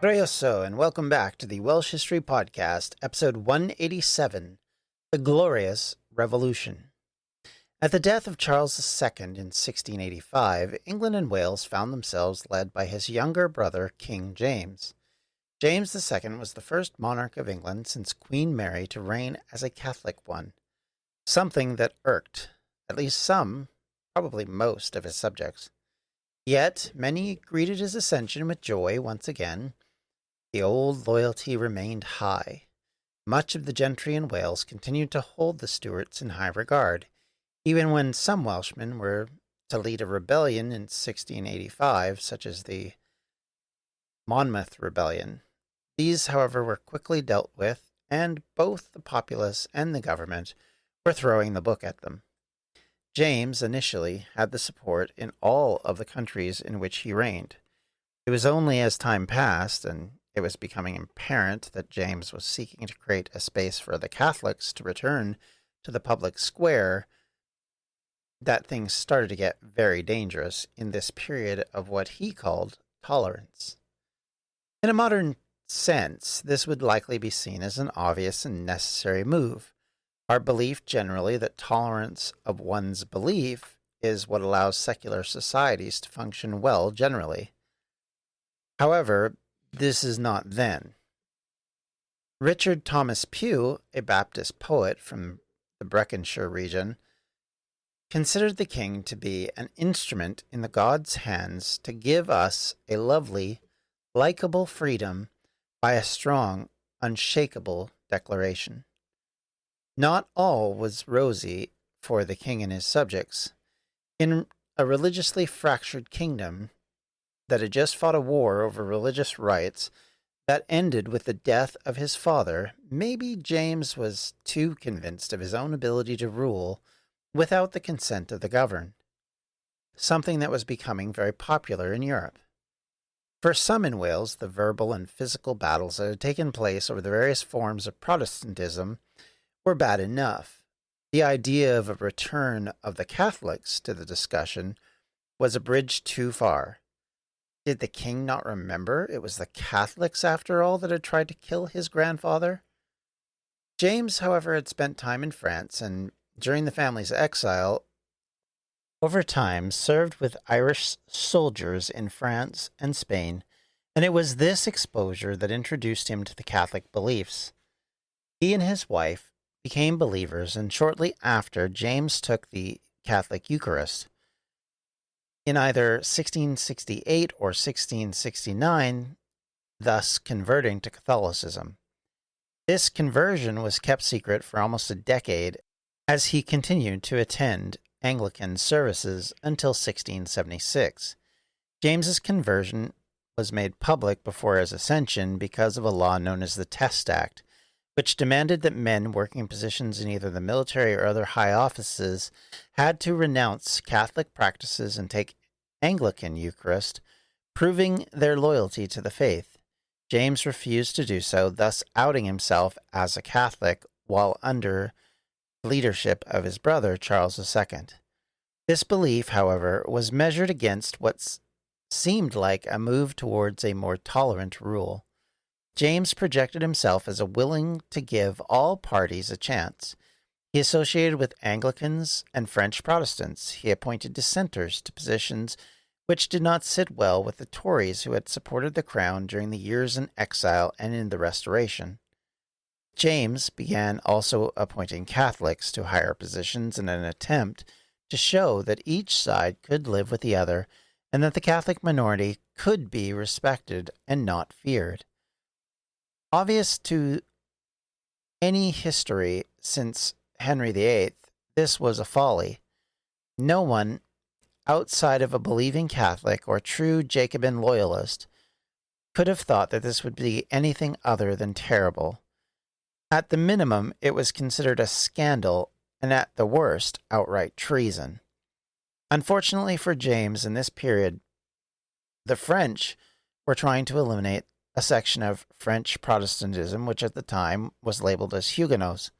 Ryoso, and welcome back to the Welsh History Podcast, episode 187, The Glorious Revolution. At the death of Charles II in 1685, England and Wales found themselves led by his younger brother, King James. James II was the first monarch of England since Queen Mary to reign as a Catholic one, something that irked at least some, probably most, of his subjects. Yet many greeted his ascension with joy once again. The old loyalty remained high. Much of the gentry in Wales continued to hold the Stuarts in high regard, even when some Welshmen were to lead a rebellion in 1685, such as the Monmouth Rebellion. These, however, were quickly dealt with, and both the populace and the government were throwing the book at them. James initially had the support in all of the countries in which he reigned. It was only as time passed, and it was becoming apparent that James was seeking to create a space for the Catholics to return to the public square, that things started to get very dangerous in this period of what he called tolerance. In a modern sense, this would likely be seen as an obvious and necessary move. Our belief generally that tolerance of one's belief is what allows secular societies to function well generally. However, this is not then. Richard Thomas Pugh, a Baptist poet from the Breconshire region, considered the king to be an instrument in the God's hands to give us a lovely, likable freedom by a strong, unshakable declaration. Not all was rosy for the king and his subjects. In a religiously fractured kingdom that had just fought a war over religious rights that ended with the death of his father, maybe James was too convinced of his own ability to rule without the consent of the governed, something that was becoming very popular in Europe. For some in Wales, the verbal and physical battles that had taken place over the various forms of Protestantism were bad enough. The idea of a return of the Catholics to the discussion was a bridge too far. Did the king not remember it was the Catholics, after all, that had tried to kill his grandfather? James, however, had spent time in France, and during the family's exile, over time served with Irish soldiers in France and Spain, and it was this exposure that introduced him to the Catholic beliefs. He and his wife became believers, and shortly after, James took the Catholic Eucharist. In either 1668 or 1669, thus converting to Catholicism. This conversion was kept secret for almost a decade as he continued to attend Anglican services until 1676. James's conversion was made public before his ascension because of a law known as the Test Act, which demanded that men working in positions in either the military or other high offices had to renounce Catholic practices and take Anglican Eucharist, proving their loyalty to the faith. James refused to do so, thus outing himself as a Catholic while under leadership of his brother Charles II. This belief, however, was measured against what seemed like a move towards a more tolerant rule. James projected himself as willing to give all parties a chance. He associated with Anglicans and French Protestants. He appointed dissenters to positions which did not sit well with the Tories who had supported the crown during the years in exile and in the Restoration. James began also appointing Catholics to higher positions in an attempt to show that each side could live with the other and that the Catholic minority could be respected and not feared. Obvious to any history since Henry VIII, this was a folly. No one, outside of a believing Catholic or true Jacobin loyalist, could have thought that this would be anything other than terrible. At the minimum, it was considered a scandal, and at the worst, outright treason. Unfortunately for James in this period, the French were trying to eliminate a section of French Protestantism, which at the time was labeled as Huguenots,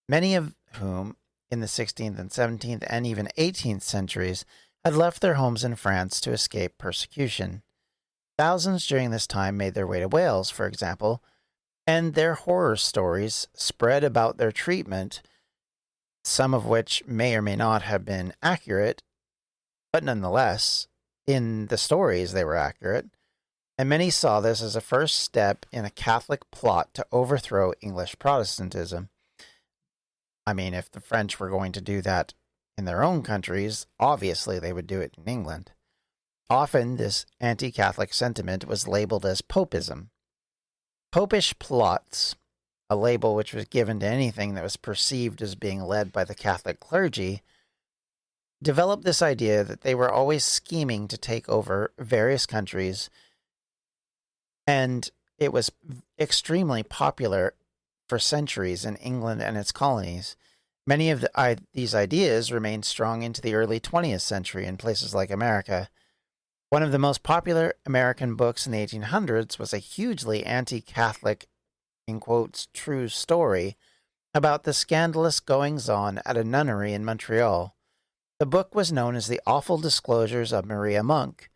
many of whom in the 16th and 17th and even 18th centuries had left their homes in France to escape persecution. Thousands during this time made their way to Wales, for example, and their horror stories spread about their treatment, some of which may or may not have been accurate, but nonetheless, in the stories they were accurate, and many saw this as a first step in a Catholic plot to overthrow English Protestantism. I mean, if the French were going to do that in their own countries, obviously they would do it in England. Often, this anti-Catholic sentiment was labeled as popism. Popish plots, a label which was given to anything that was perceived as being led by the Catholic clergy, developed this idea that they were always scheming to take over various countries, and it was extremely popular for centuries in England and its colonies. Many of these ideas remained strong into the early 20th century in places like America. One of the most popular American books in the 1800s was a hugely anti-Catholic, in quotes, true story about the scandalous goings-on at a nunnery in Montreal. The book was known as The Awful Disclosures of Maria Monk.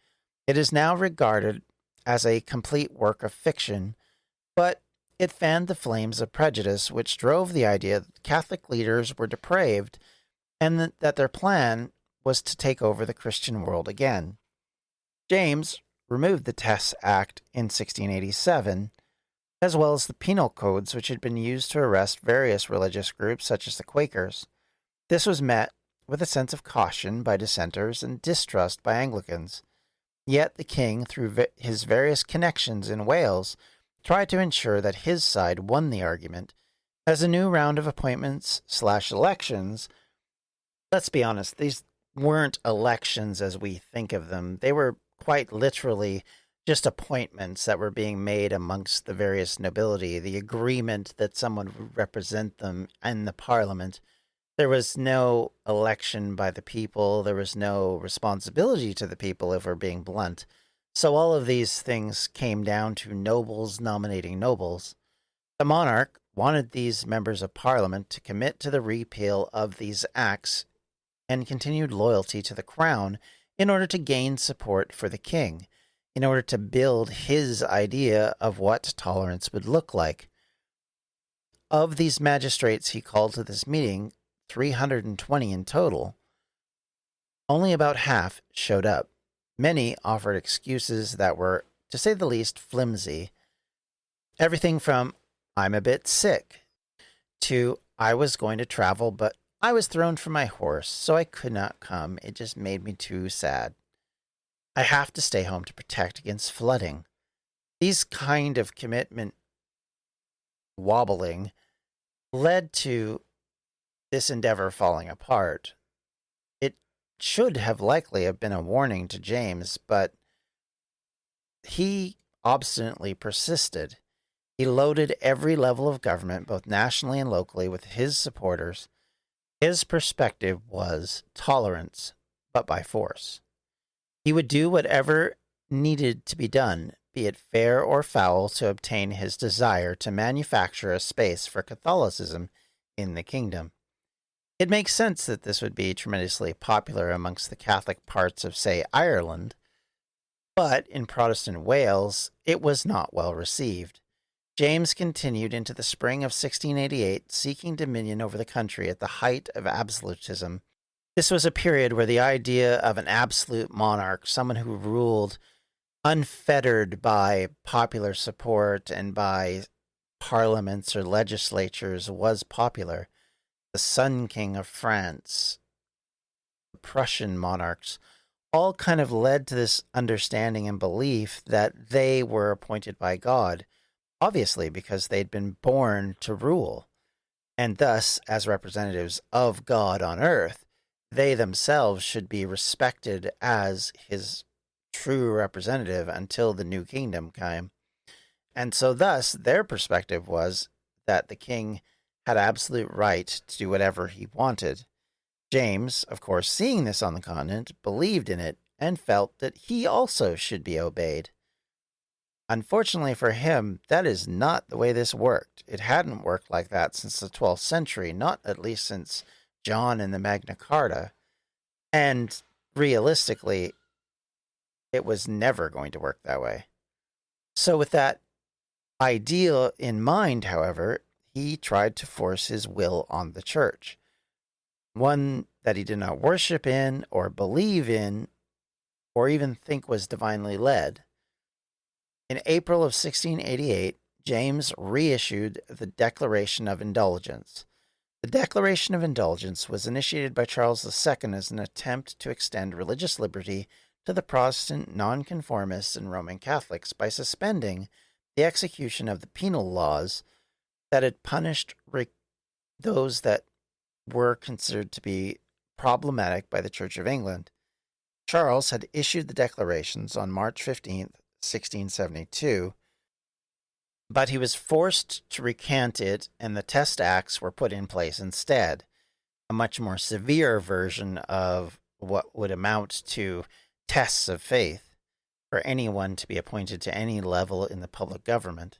It is now regarded as a complete work of fiction, but it fanned the flames of prejudice which drove the idea that Catholic leaders were depraved and that their plan was to take over the Christian world again. James removed the Test Act in 1687, as well as the penal codes which had been used to arrest various religious groups such as the Quakers. This was met with a sense of caution by dissenters and distrust by Anglicans. Yet the king, through his various connections in Wales, tried to ensure that his side won the argument. As a new round of appointments/elections, let's be honest, these weren't elections as we think of them. They were quite literally just appointments that were being made amongst the various nobility, the agreement that someone would represent them in the parliament. There was no election by the people. There was no responsibility to the people, if we're being blunt. So all of these things came down to nobles nominating nobles. The monarch wanted these members of parliament to commit to the repeal of these acts and continued loyalty to the crown in order to gain support for the king, in order to build his idea of what tolerance would look like. Of these magistrates he called to this meeting, 320 in total, only about half showed up. Many offered excuses that were, to say the least, flimsy. Everything from, "I'm a bit sick," to, "I was going to travel, but I was thrown from my horse, so I could not come. It just made me too sad. I have to stay home to protect against flooding." These kind of commitment wobbling led to this endeavor falling apart. It should have likely have been a warning to James, but he obstinately persisted. He loaded every level of government, both nationally and locally, with his supporters. His perspective was tolerance, but by force. He would do whatever needed to be done, be it fair or foul, to obtain his desire to manufacture a space for Catholicism in the kingdom. It makes sense that this would be tremendously popular amongst the Catholic parts of, say, Ireland, but in Protestant Wales, it was not well received. James continued into the spring of 1688, seeking dominion over the country at the height of absolutism. This was a period where the idea of an absolute monarch, someone who ruled unfettered by popular support and by parliaments or legislatures, was popular. The Sun King of France, the Prussian monarchs, all kind of led to this understanding and belief that they were appointed by God, obviously because they'd been born to rule, and thus, as representatives of God on earth, they themselves should be respected as his true representative until the new kingdom came. And so thus, their perspective was that the king had absolute right to do whatever he wanted. James, of course, seeing this on the continent, believed in it and felt that he also should be obeyed. Unfortunately for him, that is not the way this worked. It hadn't worked like that since the 12th century, not at least since John and the Magna Carta. And realistically, it was never going to work that way. So with that ideal in mind, however, he tried to force his will on the church, one that he did not worship in or believe in or even think was divinely led. In April of 1688, James reissued the Declaration of Indulgence. The Declaration of Indulgence was initiated by Charles II as an attempt to extend religious liberty to the Protestant nonconformists and Roman Catholics by suspending the execution of the penal laws that had punished those that were considered to be problematic by the Church of England. Charles had issued the declarations on March 15th, 1672, but he was forced to recant it, and the Test Acts were put in place instead, a much more severe version of what would amount to tests of faith for anyone to be appointed to any level in the public government.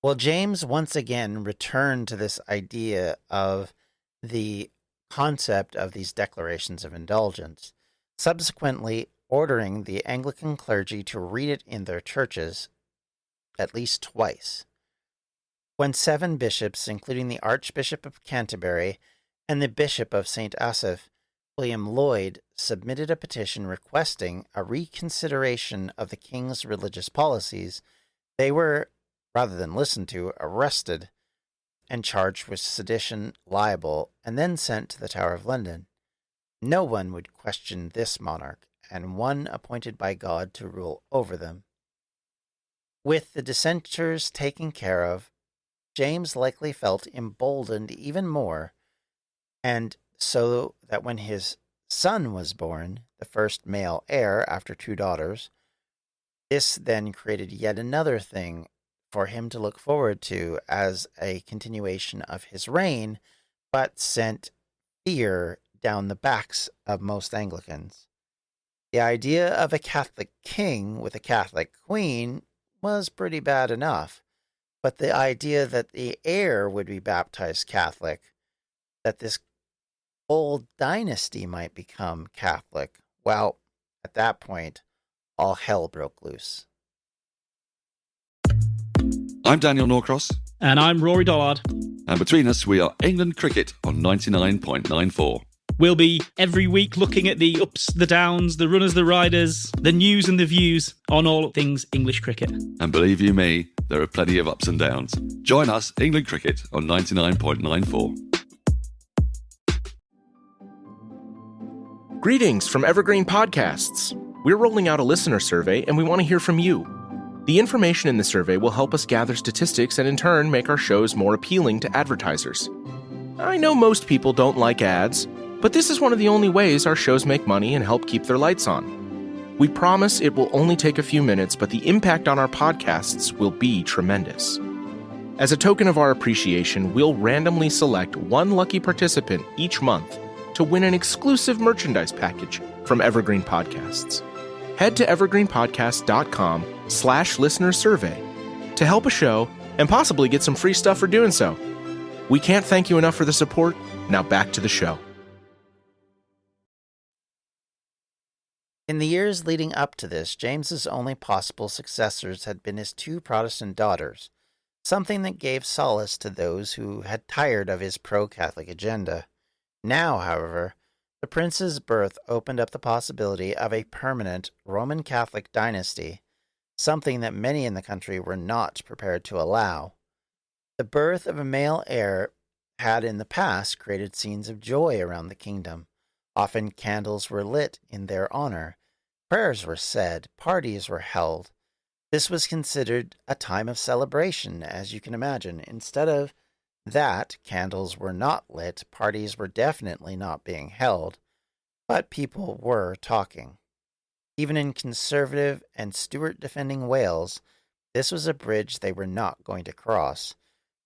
Well, James once again returned to this idea of the concept of these declarations of indulgence, subsequently ordering the Anglican clergy to read it in their churches at least twice. When 7 bishops, including the Archbishop of Canterbury and the Bishop of St. Asaph, William Lloyd, submitted a petition requesting a reconsideration of the king's religious policies, they were, rather than listened to, arrested and charged with sedition, libel, and then sent to the Tower of London. No one would question this monarch, and one appointed by God to rule over them. With the dissenters taken care of, James likely felt emboldened even more, and so that when his son was born, the first male heir after 2 daughters, this then created yet another thing for him to look forward to as a continuation of his reign, but sent fear down the backs of most Anglicans. The idea of a Catholic king with a Catholic queen was pretty bad enough, but the idea that the heir would be baptized Catholic, that this whole dynasty might become Catholic, well, at that point, all hell broke loose. I'm Daniel Norcross. And I'm Rory Dollard. And between us, we are England Cricket on 99.94. We'll be every week looking at the ups, the downs, the runners, the riders, the news and the views on all things English cricket. And believe you me, there are plenty of ups and downs. Join us, England Cricket, on 99.94. Greetings from Evergreen Podcasts. We're rolling out a listener survey, and we want to hear from you. The information in the survey will help us gather statistics and in turn make our shows more appealing to advertisers. I know most people don't like ads, but this is one of the only ways our shows make money and help keep their lights on. We promise it will only take a few minutes, but the impact on our podcasts will be tremendous. As a token of our appreciation, we'll randomly select one lucky participant each month to win an exclusive merchandise package from Evergreen Podcasts. Head to evergreenpodcast.com/listenersurvey to help a show and possibly get some free stuff for doing so. We can't thank you enough for the support. Now back to the show. In the years leading up to this, James's only possible successors had been his 2 Protestant daughters, something that gave solace to those who had tired of his pro-Catholic agenda. Now, however, the prince's birth opened up the possibility of a permanent Roman Catholic dynasty, something that many in the country were not prepared to allow. The birth of a male heir had in the past created scenes of joy around the kingdom. Often candles were lit in their honor, prayers were said, parties were held. This was considered a time of celebration, as you can imagine. Instead of that, candles were not lit, parties were definitely not being held, but people were talking. Even in conservative and Stuart-defending Wales, this was a bridge they were not going to cross.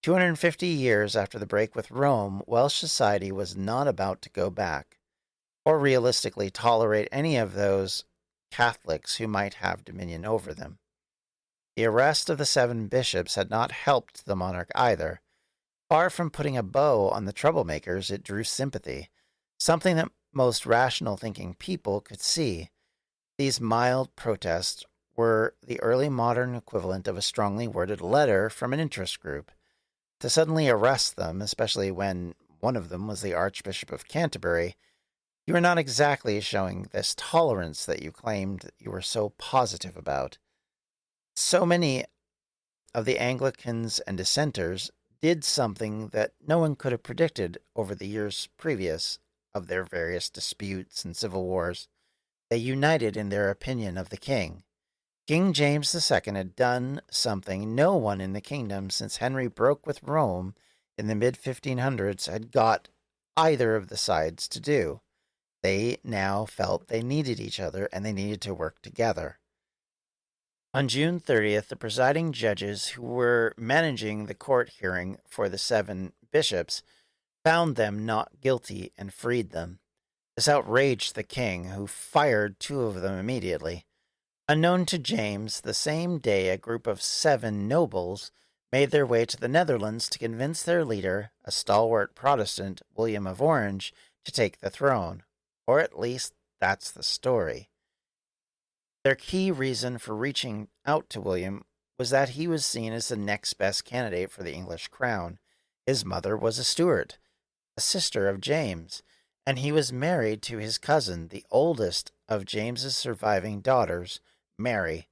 250 years after the break with Rome, Welsh society was not about to go back, or realistically tolerate any of those Catholics who might have dominion over them. The arrest of the 7 bishops had not helped the monarch either. Far from putting a bow on the troublemakers, it drew sympathy, something that most rational-thinking people could see. These mild protests were the early modern equivalent of a strongly worded letter from an interest group. To suddenly arrest them, especially when one of them was the Archbishop of Canterbury, you were not exactly showing this tolerance that you claimed you were so positive about. So many of the Anglicans and dissenters did something that no one could have predicted over the years previous of their various disputes and civil wars. They united in their opinion of the king. King James II had done something no one in the kingdom since Henry broke with Rome in the mid-1500s had got either of the sides to do. They now felt they needed each other and they needed to work together. On June 30th, the presiding judges who were managing the court hearing for the 7 bishops found them not guilty and freed them. This outraged the king, who fired 2 of them immediately. Unknown to James, the same day a group of 7 nobles made their way to the Netherlands to convince their leader, a stalwart Protestant, William of Orange, to take the throne. Or at least that's the story. Their key reason for reaching out to William was that he was seen as the next best candidate for the English crown. His mother was a Stuart, a sister of James, and he was married to his cousin, the oldest of James's surviving daughters, Mary.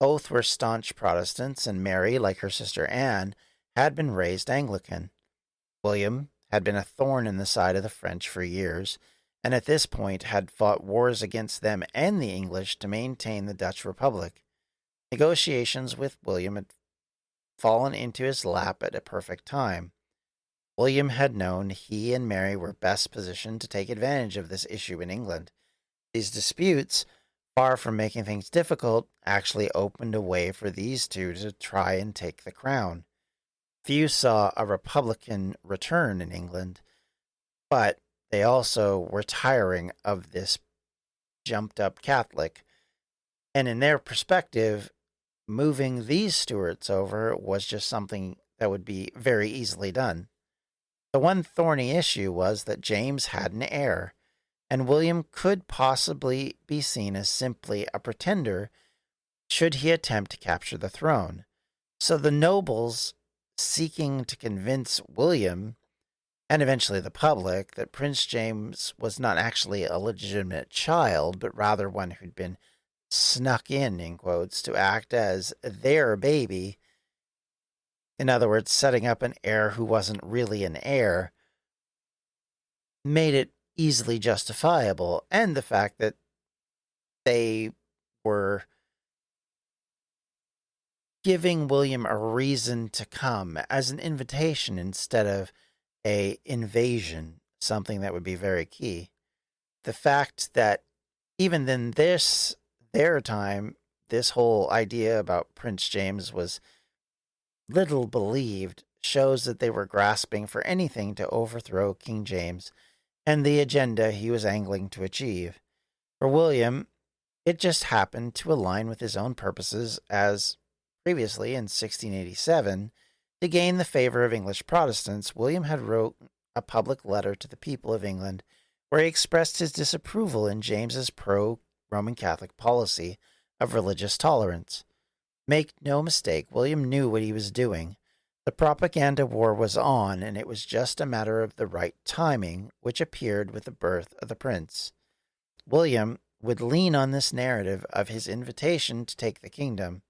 Both were staunch Protestants, and Mary, like her sister Anne, had been raised Anglican. William had been a thorn in the side of the French for years, and at this point had fought wars against them and the English to maintain the Dutch Republic. Negotiations with William had fallen into his lap at a perfect time. William had known he and Mary were best positioned to take advantage of this issue in England. These disputes, far from making things difficult, actually opened a way for these 2 to try and take the crown. Few saw a Republican return in England, but they also were tiring of this jumped-up Catholic, and in their perspective, moving these Stuarts over was just something that would be very easily done. The one thorny issue was that James had an heir, and William could possibly be seen as simply a pretender should he attempt to capture the throne. So the nobles, seeking to convince William, and eventually the public, that Prince James was not actually a legitimate child, but rather one who'd been snuck in quotes, to act as their baby, in other words, setting up an heir who wasn't really an heir, made it easily justifiable, and the fact that they were giving William a reason to come as an invitation instead of a invasion, something that would be very key. The fact that even in their time, this whole idea about Prince James was little believed shows that they were grasping for anything to overthrow King James and the agenda he was angling to achieve. For William, it just happened to align with his own purposes, as previously in 1687, to gain the favor of English Protestants. William had wrote a public letter to the people of England where he expressed his disapproval in James's pro-Roman Catholic policy of religious tolerance. Make no mistake, William knew what he was doing. The propaganda war was on, and it was just a matter of the right timing, which appeared with the birth of the prince. William would lean on this narrative of his invitation to take the kingdom.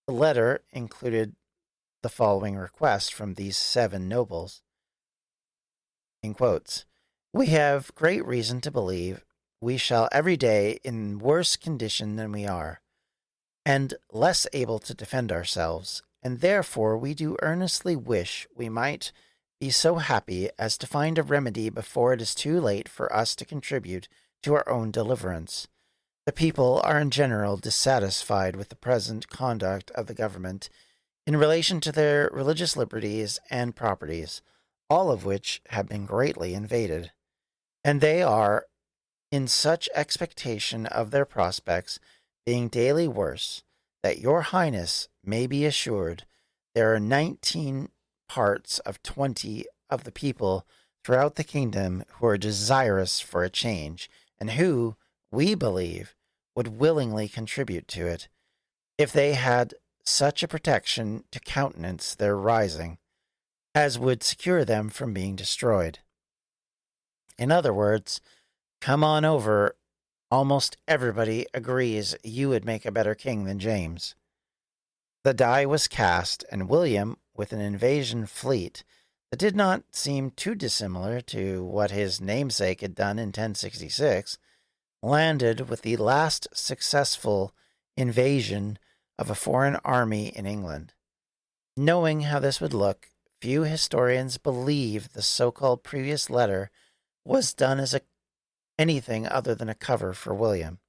The letter included the following request from these 7 nobles. In quotes, "We have great reason to believe we shall every day in worse condition than we are, and less able to defend ourselves, and therefore we do earnestly wish we might be so happy as to find a remedy before it is too late for us to contribute to our own deliverance. The people are in general dissatisfied with the present conduct of the government in relation to their religious liberties and properties, all of which have been greatly invaded, and they are in such expectation of their prospects being daily worse, that your highness may be assured there are 19 parts of 20 of the people throughout the kingdom who are desirous for a change, and who, we believe, would willingly contribute to it if they had such a protection to countenance their rising as would secure them from being destroyed. In other words, come on over. Almost everybody agrees you would make a better king than James. The die was cast, and William, with an invasion fleet that did not seem too dissimilar to what his namesake had done in 1066, landed with the last successful invasion of a foreign army in England. Knowing how this would look, few historians believe the so-called previous letter was done as anything other than a cover for William.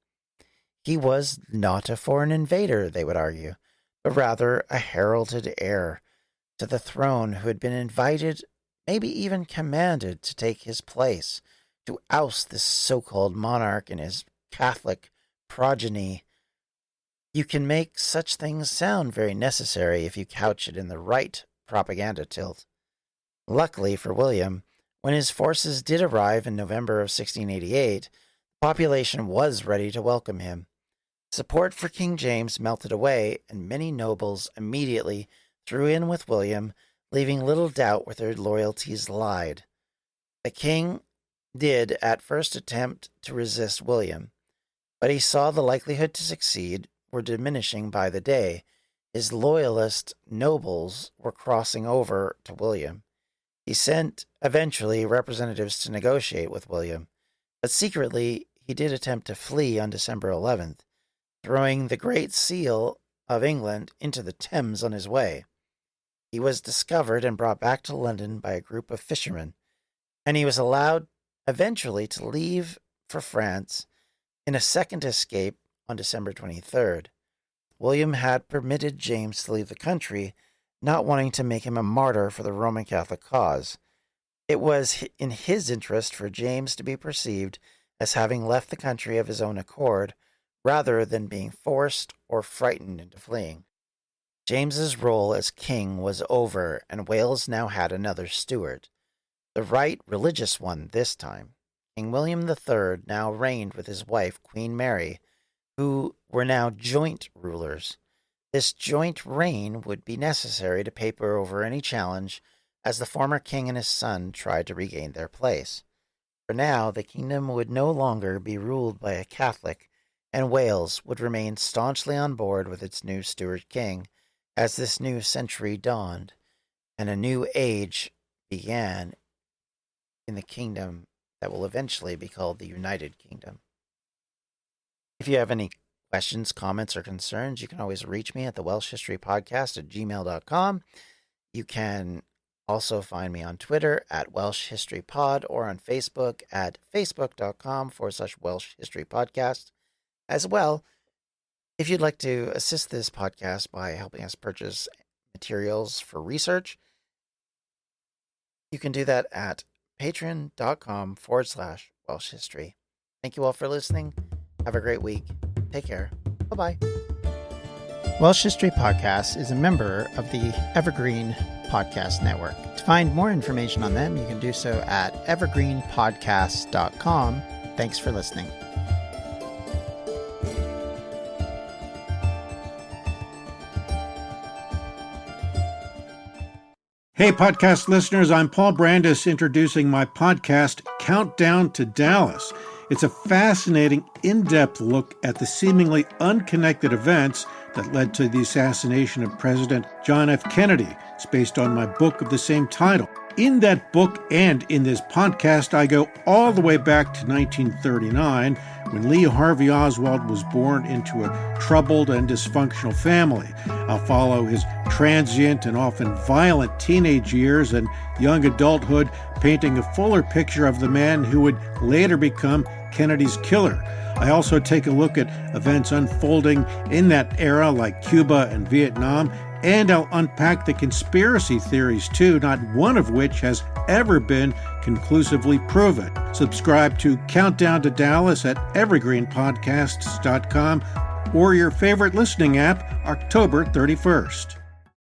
He was not a foreign invader, they would argue, but rather a heralded heir to the throne who had been invited, maybe even commanded, to take his place, to oust this so-called monarch and his Catholic progeny. You can make such things sound very necessary if you couch it in the right propaganda tilt. Luckily for William, when his forces did arrive in November of 1688, the population was ready to welcome him. Support for King James melted away, and many nobles immediately threw in with William, leaving little doubt where their loyalties lied. The king did at first attempt to resist William, but he saw the likelihood to succeed were diminishing by the day. His loyalist nobles were crossing over to William. He sent eventually representatives to negotiate with William, but secretly he did attempt to flee on December 11th, throwing the Great Seal of England into the Thames on his way. He was discovered and brought back to London by a group of fishermen, and he was allowed eventually to leave for France in a second escape on December 23rd. William had permitted James to leave the country, not wanting to make him a martyr for the Roman Catholic cause. It was in his interest for James to be perceived as having left the country of his own accord, rather than being forced or frightened into fleeing. James's role as king was over, and Wales now had another steward, the right religious one this time. King William III now reigned with his wife, Queen Mary, who were now joint rulers. This joint reign would be necessary to paper over any challenge as the former king and his son tried to regain their place. For now, the kingdom would no longer be ruled by a Catholic, and Wales would remain staunchly on board with its new steward king as this new century dawned, and a new age began in the kingdom that will eventually be called the United Kingdom. If you have any questions, comments, or concerns, you can always reach me at the Welsh History Podcast at gmail.com. You can also find me on Twitter at Welsh History Pod, or on Facebook at facebook.com/Welsh History Podcast. As well, if you'd like to assist this podcast by helping us purchase materials for research, you can do that at patreon.com/Welsh History. Thank you all for listening. Have a great week. Take care. Bye-bye. Welsh History Podcasts is a member of the Evergreen Podcast Network. To find more information on them, you can do so at evergreenpodcasts.com. Thanks for listening. Hey, podcast listeners, I'm Paul Brandis introducing my podcast, Countdown to Dallas. It's a fascinating, in-depth look at the seemingly unconnected events that led to the assassination of President John F. Kennedy. It's based on my book of the same title. In that book and in this podcast, I go all the way back to 1939, when Lee Harvey Oswald was born into a troubled and dysfunctional family. I'll follow his transient and often violent teenage years and young adulthood, painting a fuller picture of the man who would later become Kennedy's killer. I also take a look at events unfolding in that era, like Cuba and Vietnam, and I'll unpack the conspiracy theories too, not one of which has ever been conclusively proven. Subscribe to Countdown to Dallas at evergreenpodcasts.com or your favorite listening app, October 31st.